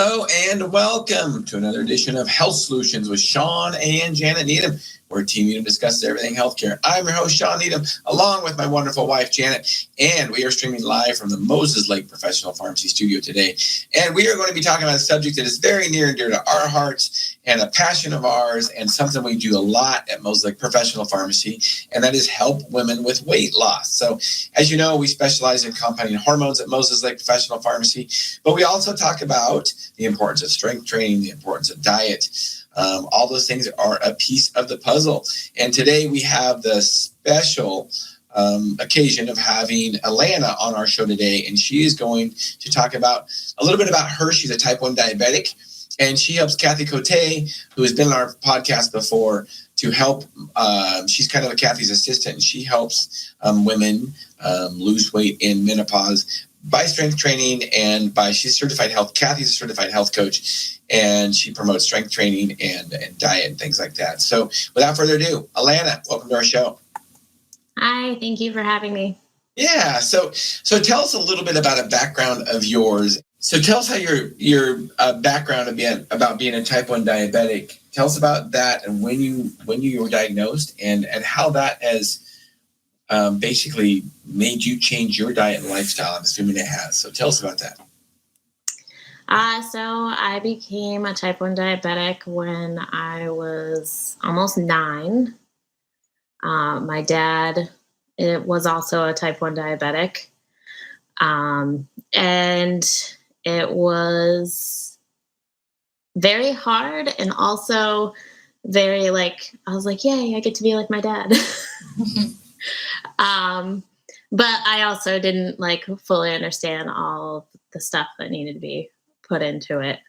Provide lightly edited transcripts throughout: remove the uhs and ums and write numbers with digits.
Hello and welcome to another edition of Health Solutions with Shawn and Janet Needham, where Team Needham discusses everything healthcare. I'm your host, Shawn Needham, along with my wonderful wife, Janet, and we are streaming live from the Moses Lake Professional Pharmacy Studio today. And we are going to be talking about a subject that is very near and dear to our hearts and a passion of ours and something we do a lot at Moses Lake Professional Pharmacy, and that is help women with weight loss. So, as you know, we specialize in compounding hormones at Moses Lake Professional Pharmacy, but we also talk about the importance of strength training, the importance of diet. All those things are a piece of the puzzle. And today we have the special occasion of having Alanna on our show today. And she is going to talk about a little bit about her. She's a type 1 diabetic. And she helps Kathy Cote, who has been on our podcast before, to help. She's kind of Kathy's assistant. And she helps women lose weight in menopause by strength training and she's certified health. Kathy's a certified health coach, and she promotes strength training and diet and things like that. So without further ado, Alanna, welcome to our show. Hi, thank you for having me. Yeah. So tell us a little bit about a background of yours. So tell us how your background about being a type 1 diabetic. Tell us about that and when you were diagnosed and how that has basically made you change your diet and lifestyle. I'm assuming it has. So tell us about that. So I became a type 1 diabetic when I was almost 9. My dad was also a type 1 diabetic. And it was very hard and also very I was like, yay, I get to be like my dad. But I also didn't fully understand all the stuff that needed to be put into it.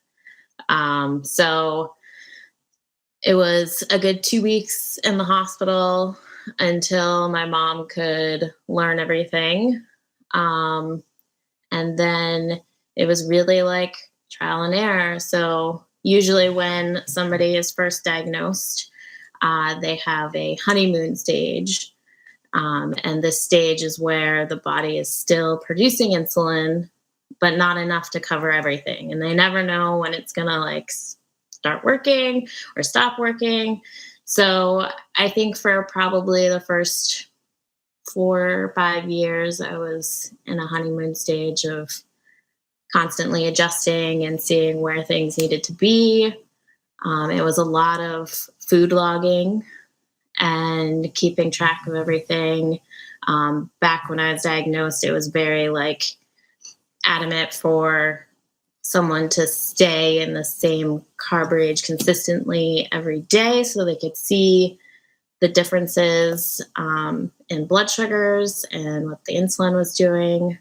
So it was a good 2 weeks in the hospital until my mom could learn everything. And then it was really trial and error. So usually when somebody is first diagnosed, they have a honeymoon stage. And this stage is where the body is still producing insulin, but not enough to cover everything. And they never know when it's going to start working or stop working. So I think for probably the first 4 or 5 years, I was in a honeymoon stage of constantly adjusting and seeing where things needed to be. It was a lot of food logging and keeping track of everything. Back when I was diagnosed, it was very adamant for someone to stay in the same carb range consistently every day so they could see the differences in blood sugars and what the insulin was doing.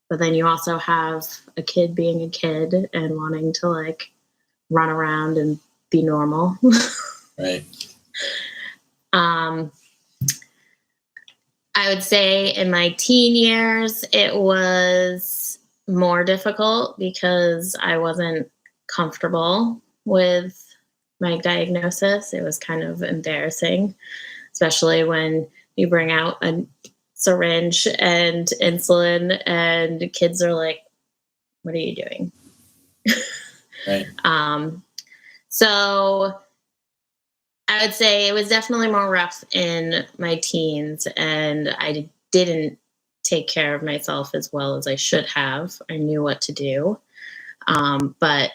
But then you also have a kid being a kid and wanting to run around and be normal. Right. I would say in my teen years, it was more difficult because I wasn't comfortable with my diagnosis. It was kind of embarrassing, especially when you bring out a syringe and insulin and kids are like, what are you doing? Right. So I would say it was definitely more rough in my teens, and I didn't take care of myself as well as I should have. I knew what to do, but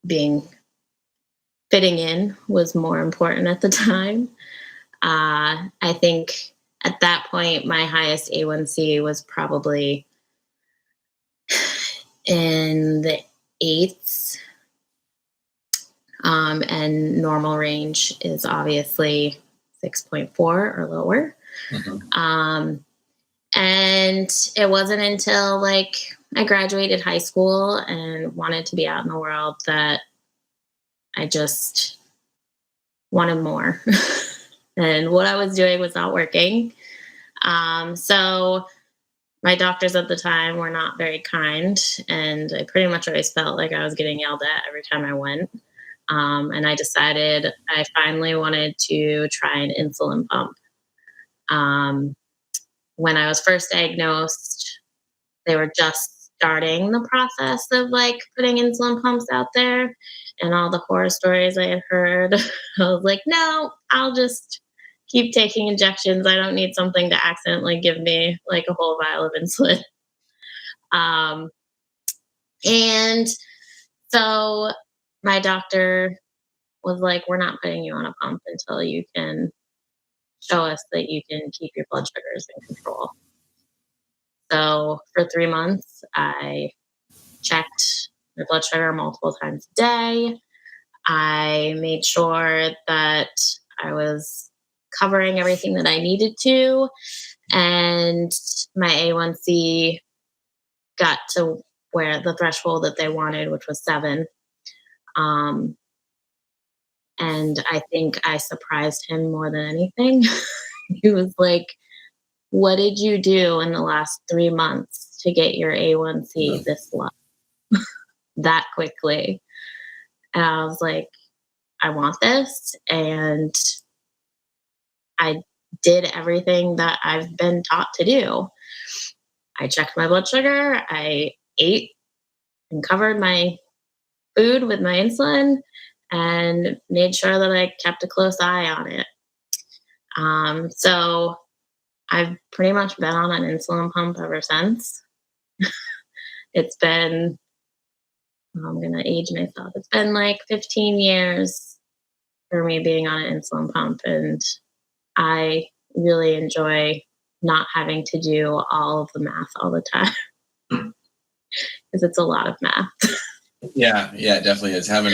fitting in was more important at the time. I think at that point, my highest A1C was probably in the 8s. And normal range is obviously 6.4 or lower. Mm-hmm. And it wasn't until I graduated high school and wanted to be out in the world that I just wanted more. And what I was doing was not working. So my doctors at the time were not very kind, and I pretty much always felt like I was getting yelled at every time I went. And I decided I finally wanted to try an insulin pump. When I was first diagnosed, they were just starting the process of like putting insulin pumps out there and all the horror stories I had heard, I was like, no, I'll just keep taking injections. I don't need something to accidentally give me like a whole vial of insulin. Um, and so my doctor was like, we're not putting you on a pump until you can show us that you can keep your blood sugars in control. So for 3 months, I checked my blood sugar multiple times a day. I made sure that I was covering everything that I needed to. And my A1C got to where the threshold that they wanted, which was 7. Um, and I think I surprised him more than anything. He was like, what did you do in the last 3 months to get your A1C this low that quickly? And I was like, I want this. And I did everything that I've been taught to do. I checked my blood sugar. I ate and covered my food with my insulin and made sure that I kept a close eye on it. So I've pretty much been on an insulin pump ever since. It's been, I'm going to age myself. It's been like 15 years for me being on an insulin pump. And I really enjoy not having to do all of the math all the time because it's a lot of math. Yeah, it definitely is. I have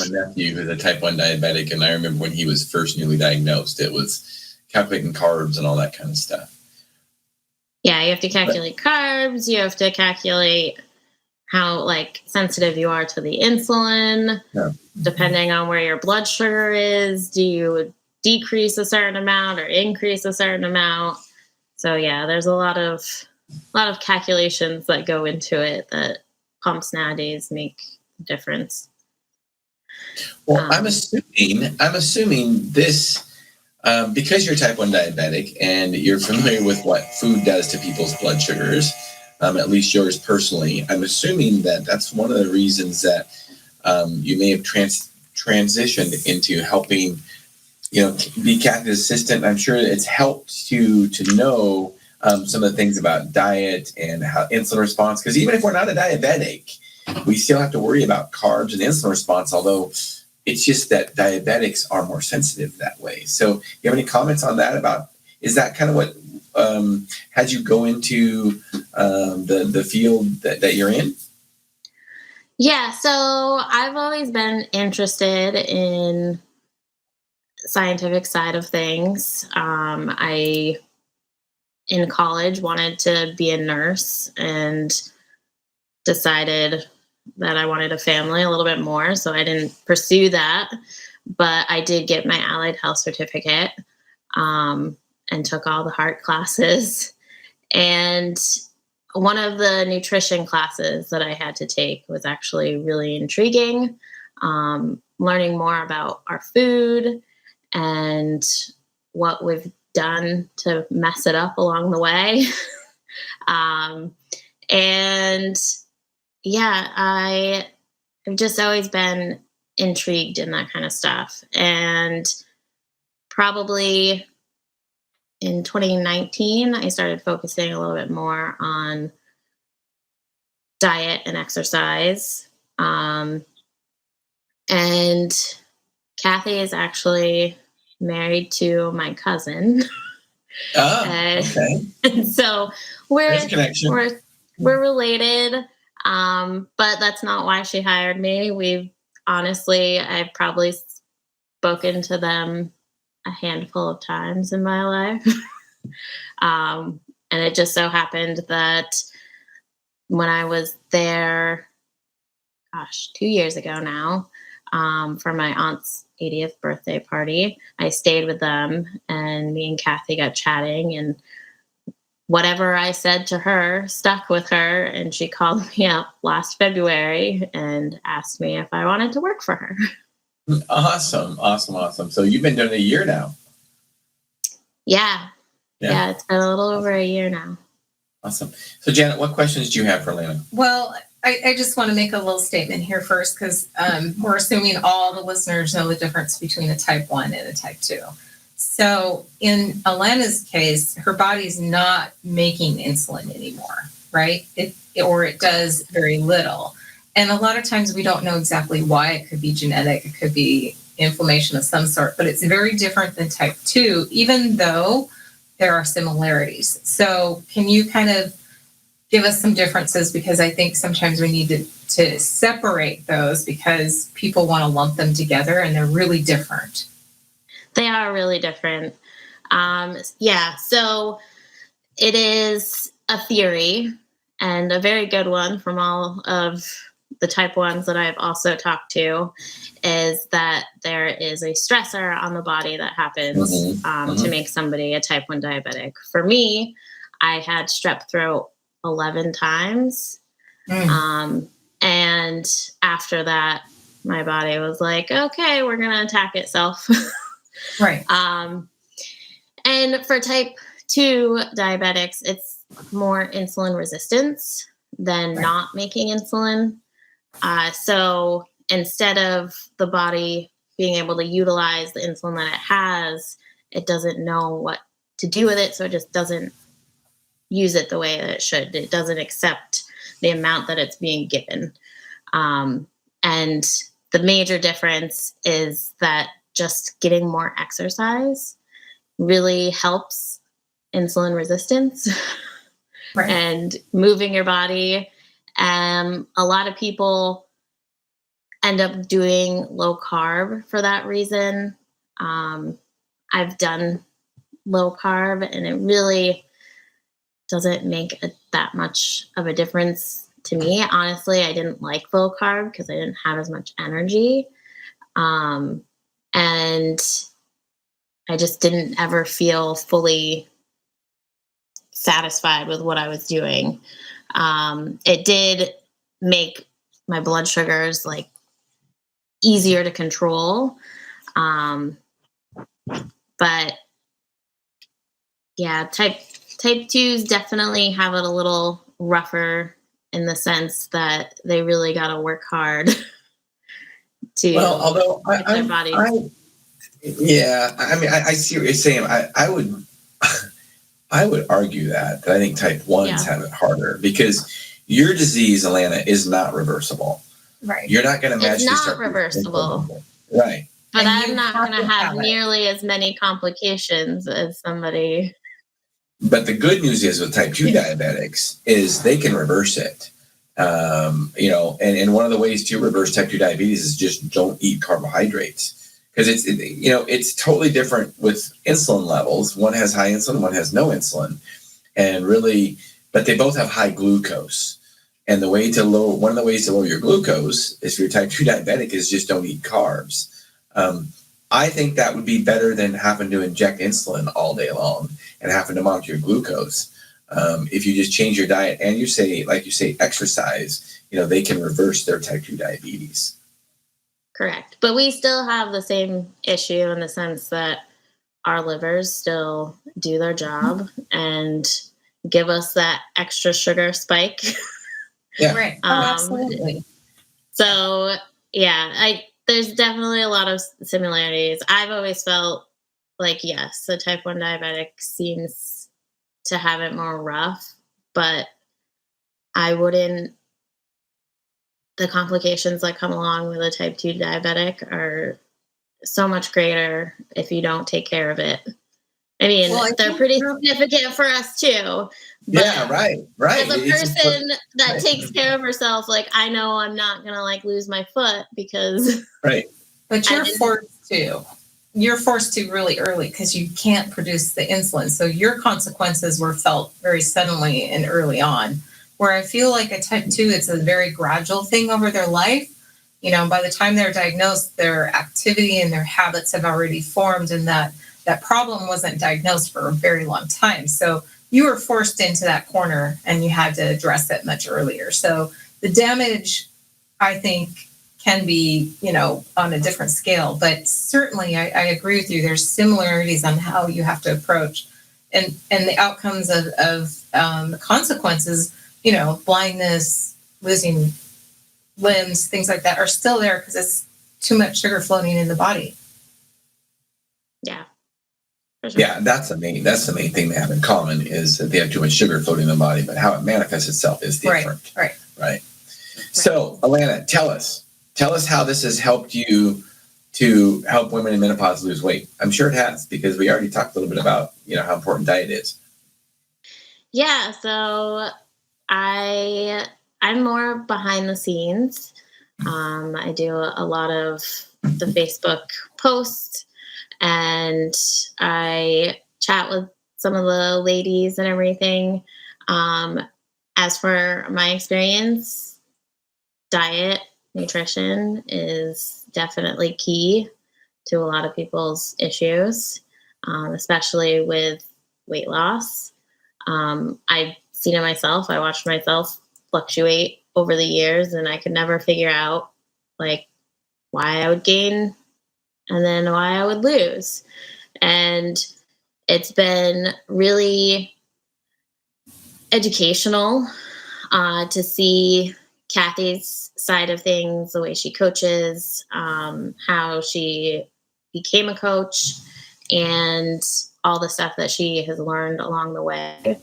a nephew who's a type 1 diabetic, and I remember when he was first newly diagnosed, it was calculating carbs and all that kind of stuff. Yeah, you have to calculate carbs. You have to calculate how like sensitive you are to the insulin. Yeah. Depending on where your blood sugar is, do you decrease a certain amount or increase a certain amount? So yeah, there's a lot of calculations that go into it that pumps nowadays make a difference. Well, I'm assuming this because you're type 1 diabetic and you're familiar with what food does to people's blood sugars, at least yours personally. I'm assuming that that's one of the reasons that you may have transitioned into helping, be Kathy's assistant. I'm sure it's helped you to know some of the things about diet and how insulin response, because even if we're not a diabetic, we still have to worry about carbs and insulin response, although it's just that diabetics are more sensitive that way. So you have any comments on that about, is that kind of what had you go into the field that you're in? Yeah, so I've always been interested in scientific side of things. I, in college, wanted to be a nurse and decided that I wanted a family a little bit more, so I didn't pursue that. But I did get my allied health certificate and took all the heart classes. And one of the nutrition classes that I had to take was actually really intriguing, learning more about our food and what we've done to mess it up along the way. And yeah, I've just always been intrigued in that kind of stuff. And probably in 2019, I started focusing a little bit more on diet and exercise. And Kathy is actually married to my cousin. Okay. And so There's a connection. we're related. But that's not why she hired me. I've probably spoken to them a handful of times in my life. And it just so happened that when I was there, 2 years ago now, for my aunt's 80th birthday party, I stayed with them and me and Kathy got chatting, and whatever I said to her stuck with her, and she called me up last February and asked me if I wanted to work for her. Awesome. So you've been doing it a year now. Yeah, it's been a little over a year now. Awesome. So Janet, what questions do you have for Alanna? Well, I just want to make a little statement here first, because we're assuming all the listeners know the difference between a type 1 and a type 2. So in Alanna's case, her body's not making insulin anymore, right? It does very little. And a lot of times we don't know exactly why. It could be genetic, it could be inflammation of some sort, but it's very different than type 2, even though there are similarities. So can you kind of give us some differences? Because I think sometimes we need to separate those, because people want to lump them together and they're really different. They are really different. So it is a theory, and a very good one from all of the type 1s that I've also talked to, is that there is a stressor on the body that happens to make somebody a type 1 diabetic. For me, I had strep throat 11 times. And after that, my body was like, okay, we're going to attack itself. Right. And for type 2 diabetics, it's more insulin resistance than not making insulin. So instead of the body being able to utilize the insulin that it has, it doesn't know what to do with it. So it just doesn't use it the way that it should. It doesn't accept the amount that it's being given. And the major difference is that just getting more exercise really helps insulin resistance. Right. And moving your body. A lot of people end up doing low carb for that reason. I've done low carb, and it really doesn't make that much of a difference to me. Honestly, I didn't like low carb because I didn't have as much energy. And I just didn't ever feel fully satisfied with what I was doing. It did make my blood sugars like easier to control. But yeah, type 2s definitely have it a little rougher, in the sense that they really got to work hard to get their body. I see what you're saying. I would argue that I think type 1s have it harder, because your disease, Alanna, is not reversible. Right. You're not going to magically It's start not reversible. Right. But And I'm you not have going to to have have it. nearly as many complications as somebody. But the good news is with type 2 diabetics is they can reverse it. And one of the ways to reverse type 2 diabetes is just don't eat carbohydrates, because it's totally different with insulin levels. One has high insulin, one has no insulin, but they both have high glucose. And one of the ways to lower your glucose, if you're type 2 diabetic, is just don't eat carbs. I think that would be better than having to inject insulin all day long and having to monitor your glucose. If you just change your diet and you say exercise, they can reverse their type 2 diabetes. Correct. But we still have the same issue, in the sense that our livers still do their job and give us that extra sugar spike. Yeah. Right. Absolutely. So there's definitely a lot of similarities. I've always felt like, yes, the type 1 diabetic seems to have it more rough, but the complications that come along with a type 2 diabetic are so much greater if you don't take care of it. I mean, they're pretty significant for us too. Yeah, right. As a person that takes care of herself, like, I know I'm not going to lose my foot because. Right. But you're forced to. You're forced to really early, because you can't produce the insulin. So your consequences were felt very suddenly and early on. Where I feel like a type 2, it's a very gradual thing over their life. By the time they're diagnosed, their activity and their habits have already formed, and that problem wasn't diagnosed for a very long time. So you were forced into that corner, and you had to address it much earlier. So the damage, I think, can be, on a different scale. But certainly I agree with you. There's similarities on how you have to approach and the outcomes of the consequences, blindness, losing limbs, things like that, are still there because it's too much sugar floating in the body. Yeah. Sure. Yeah, that's the main thing they have in common is that they have too much sugar floating in the body, but how it manifests itself is different. Right. So, Alanna, tell us how this has helped you to help women in menopause lose weight. I'm sure it has, because we already talked a little bit about, how important diet is. Yeah, so I'm more behind the scenes. I do a lot of the Facebook posts, and I chat with some of the ladies and everything. As for my experience, diet, nutrition is definitely key to a lot of people's issues, especially with weight loss. I've seen it myself. I watched myself fluctuate over the years, and I could never figure out why I would gain and then why I would lose. And it's been really educational to see Kathy's side of things, the way she coaches, how she became a coach, and all the stuff that she has learned along the way.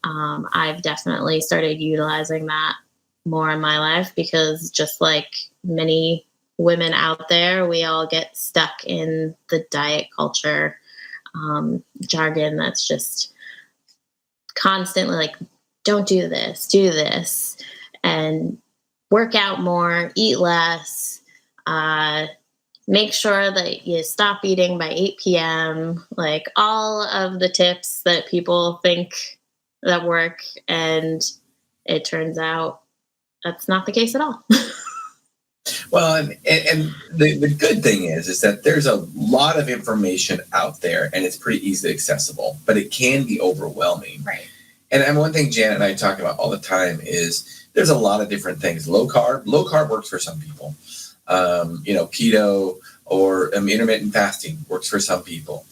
I've definitely started utilizing that more in my life, because just like many women out there, we all get stuck in the diet culture jargon that's just constantly don't do this, and work out more, eat less, make sure that you stop eating by 8 p.m., all of the tips that people think that work. And it turns out that's not the case at all. Well, and the good thing is that there's a lot of information out there, and it's pretty easily accessible, but it can be overwhelming. Right. And one thing Janet and I talk about all the time is there's a lot of different things. Low carb works for some people. Keto or intermittent fasting works for some people.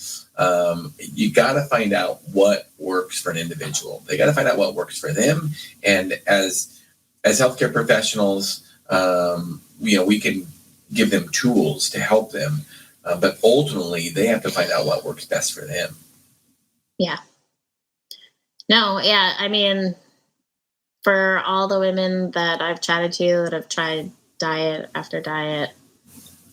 You got to find out what works for an individual. They got to find out what works for them. And as healthcare professionals, we can give them tools to help them. But ultimately, they have to find out what works best for them. Yeah. No, yeah. I mean, for all the women that I've chatted to that have tried diet after diet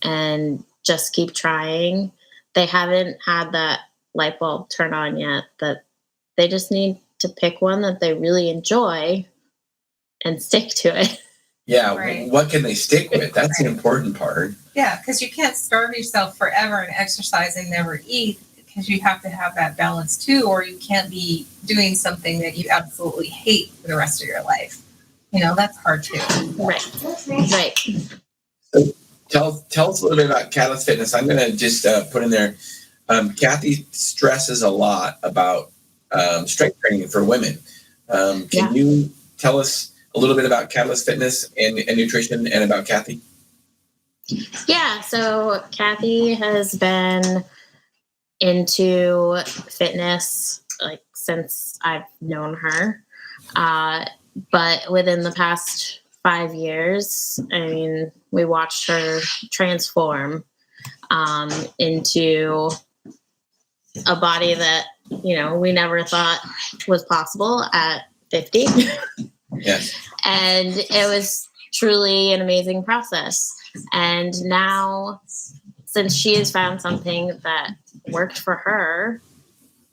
and just keep trying, they haven't had that light bulb turn on yet, that they just need to pick one that they really enjoy and stick to it. Yeah. Right. What can they stick with? That's the important part. Yeah, because you can't starve yourself forever and exercise and never eat, because you have to have that balance too, or you can't be doing something that you absolutely hate for the rest of your life. That's hard too. Right. So tell us a little bit about Katalyst Fitness. I'm going to just put in there, Kathy stresses a lot about strength training for women. Can you tell us a little bit about Katalyst Fitness and nutrition, and about Kathy? Yeah, so Kathy has been into fitness since I've known her. But within the past 5 years, we watched her transform into a body that, we never thought was possible at 50. Yes. And it was truly an amazing process. And now, since she has found something that worked for her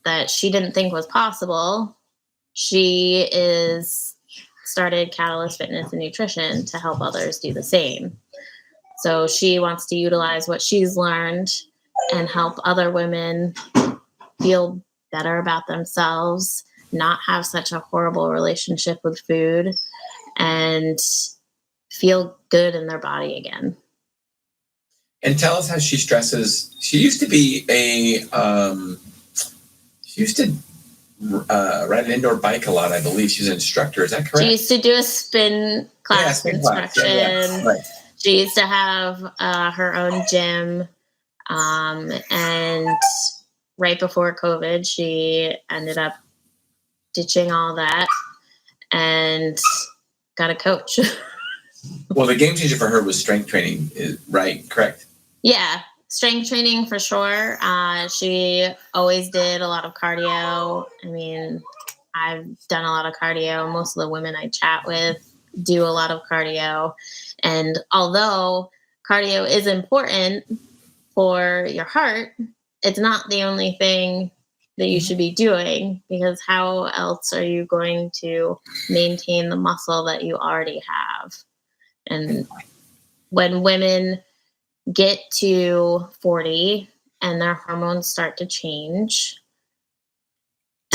that she didn't think was possible, she is started Katalyst Fitness and Nutrition to help others do the same. So she wants to utilize what she's learned and help other women feel better about themselves, not have such a horrible relationship with food, and feel good in their body again. And tell us how she stresses. She used to be ride an indoor bike a lot, I believe. She's an instructor. Is that correct? She used to do a spin class instruction. Yeah. Right. She used to have her own gym. And right before COVID, she ended up ditching all that and got a coach. Well, the game changer for her was strength training, right? Correct. Yeah, strength training for sure. She always did a lot of cardio. I mean, I've done a lot of cardio. Most of the women I chat with do a lot of cardio. And although cardio is important for your heart, it's not the only thing that you should be doing, because how else are you going to maintain the muscle that you already have? And when women get to 40 and their hormones start to change,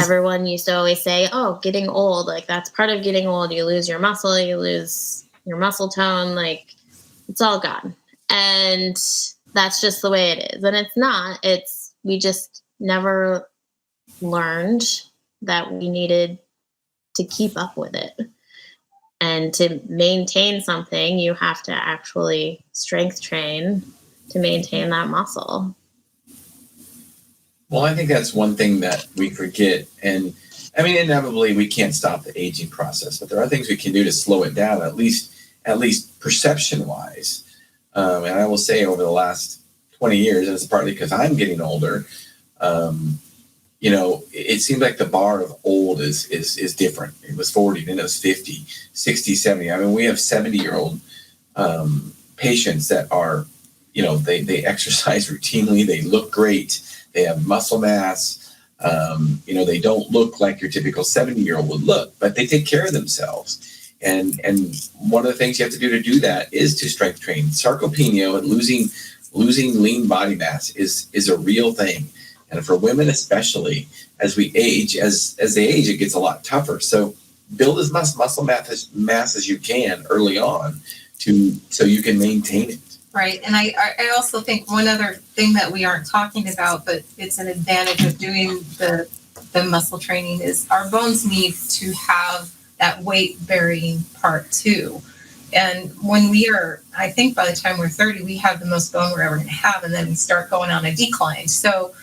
everyone used to always say, oh, getting old, like that's part of getting old. You lose your muscle, you lose your muscle tone, like it's all gone. And that's just the way it is. And it's not, we just never learned that we needed to keep up with it. And to maintain something, you have to actually strength train to maintain that muscle. Well, I think that's one thing that we forget. And I mean, inevitably, we can't stop the aging process, but there are things we can do to slow it down, at least perception-wise. And I will say over the last 20 years, and it's partly because I'm getting older, it seems like the bar of old is different. It was 40, then it was 50, 60, 70. I mean, we have 70-year-old patients that are, they exercise routinely. They look great. They have muscle mass. They don't look like your typical 70-year-old would look, but they take care of themselves. And one of the things you have to do that is to strength train. Sarcopenia and losing lean body mass is a real thing. And for women especially, as we age, as they age, it gets a lot tougher. So build as much muscle mass as you can early on so you can maintain it. Right. And I also think one other thing that we aren't talking about, but it's an advantage of doing the muscle training, is our bones need to have that weight bearing part too. And when I think by the time we're 30, we have the most bone we're ever going to have, and then we start going on a decline. So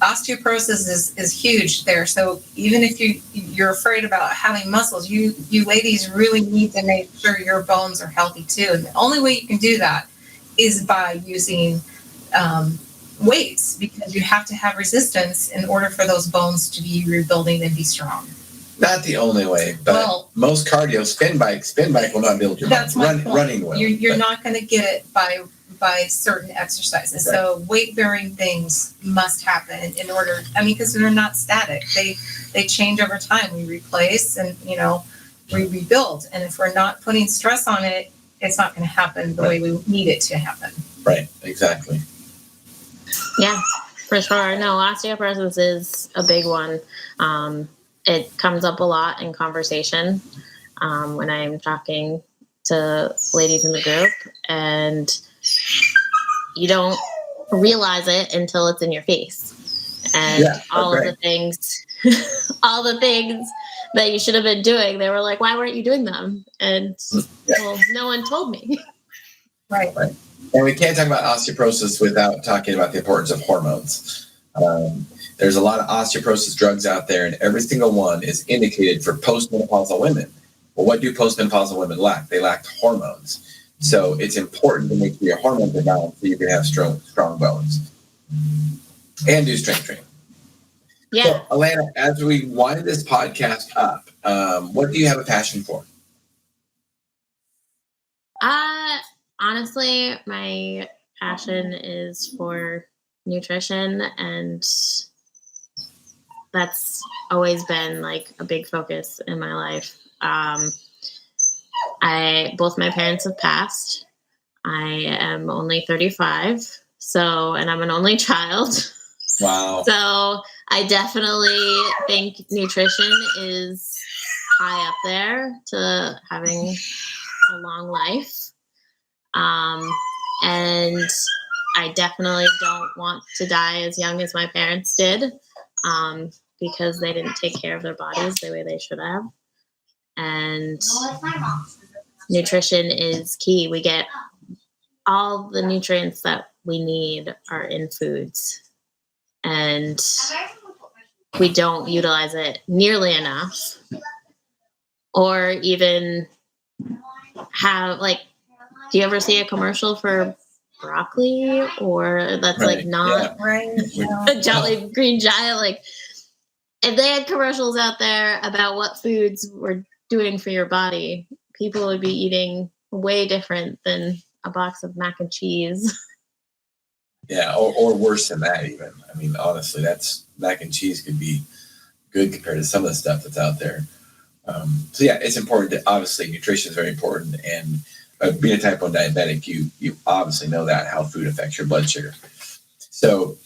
osteoporosis is huge there. So even if you're afraid about having muscles, you ladies really need to make sure your bones are healthy too. And the only way you can do that is by using weights, because you have to have resistance in order for those bones to be rebuilding and be strong. Not the only way, but most cardio, spin bike will not build your bones. That's my point. Running will. You're not going to get it by certain exercises. Right. So weight bearing things must happen in order, because they're not static. They change over time. We replace and, we rebuild. And if we're not putting stress on it, it's not going to happen the way we need it to happen. Right. Exactly. Yeah, for sure. No, osteoporosis is a big one. It comes up a lot in conversation when I'm talking to ladies in the group, and you don't realize it until it's in your face. And all of the things that you should have been doing, they were like, why weren't you doing them? And well, no one told me. Right. And we can't talk about osteoporosis without talking about the importance of hormones. There's a lot of osteoporosis drugs out there, and every single one is indicated for postmenopausal women. Well, what do postmenopausal women lack? They lack hormones. So it's important to make sure your hormones are balanced so you can have strong bones and do strength training. Yeah. So, Alanna, as we wind this podcast up, what do you have a passion for? Honestly, my passion is for nutrition, and that's always been like a big focus in my life. Both my parents have passed. I am only 35, and I'm an only child. Wow. So I definitely think nutrition is high up there to having a long life. And I definitely don't want to die as young as my parents did, because they didn't take care of their bodies the way they should have. And nutrition is key. We get all the nutrients that we need are in foods. and we don't utilize it nearly enough, or even have like, do you ever see a commercial for broccoli, or that's like not a Jolly Green Giant? Like, if they had commercials out there about what foods were doing for your body, people would be eating way different than a box of mac and cheese. Yeah, or worse than that even. I mean, honestly, that's mac and cheese could be good compared to some of the stuff that's out there. So yeah, it's important to, obviously, nutrition is very important, and being a type 1 diabetic, you obviously know that, how food affects your blood sugar. So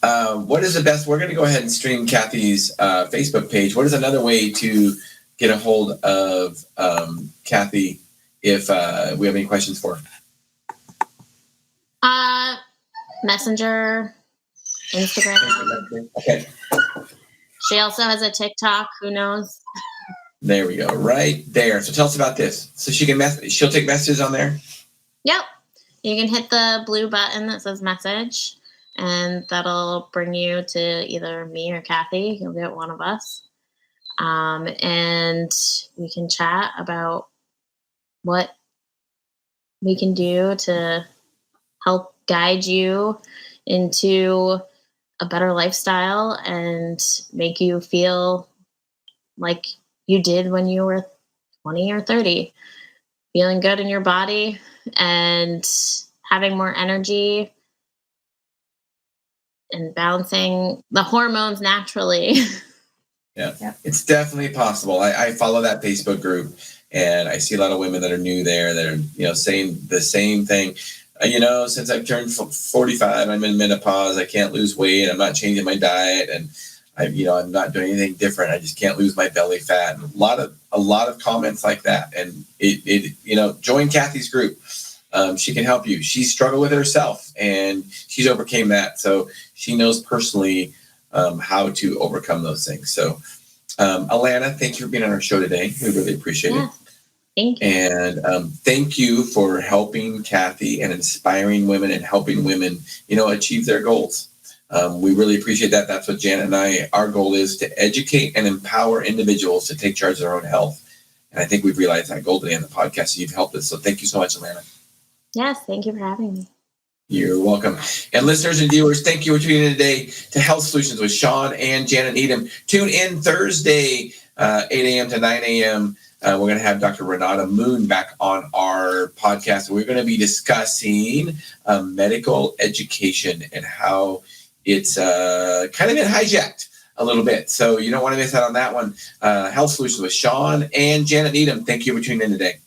what is the best? We're going to go ahead and stream Kathy's Facebook page. What is another way to get a hold of Kathy if we have any questions for her? Messenger, Instagram. Okay. She also has a TikTok. Who knows? There we go. Right there. So tell us about this. So she'll take messages on there? Yep. You can hit the blue button that says message, and that'll bring you to either me or Kathy. You'll get one of us. And we can chat about what we can do to help guide you into a better lifestyle and make you feel like you did when you were 20 or 30, feeling good in your body and having more energy and balancing the hormones naturally. Yeah. It's definitely possible. I follow that Facebook group, and I see a lot of women that are new there that are, saying the same thing. Since I've turned 45, I'm in menopause. I can't lose weight. I'm not changing my diet, and I'm not doing anything different. I just can't lose my belly fat. And a lot of comments like that. And join Kathy's group. She can help you. She struggled with it herself, and she's overcame that. So she knows personally how to overcome those things. So, Alanna, thank you for being on our show today. We really appreciate it. Thank you. And thank you for helping Kathy and inspiring women and helping women, achieve their goals. We really appreciate that. That's what Janet and our goal is, to educate and empower individuals to take charge of their own health. And I think we've realized that goal today on the podcast, and you've helped us. So thank you so much, Alanna. Yes, thank you for having me. You're welcome. And listeners and viewers, thank you for tuning in today to Health Solutions with Shawn and Janet Needham. Tune in Thursday, 8 a.m. to 9 a.m. We're going to have Dr. Renata Moon back on our podcast. We're going to be discussing medical education and how it's kind of been hijacked a little bit. So you don't want to miss out on that one. Health Solutions with Shawn and Janet Needham. Thank you for tuning in today.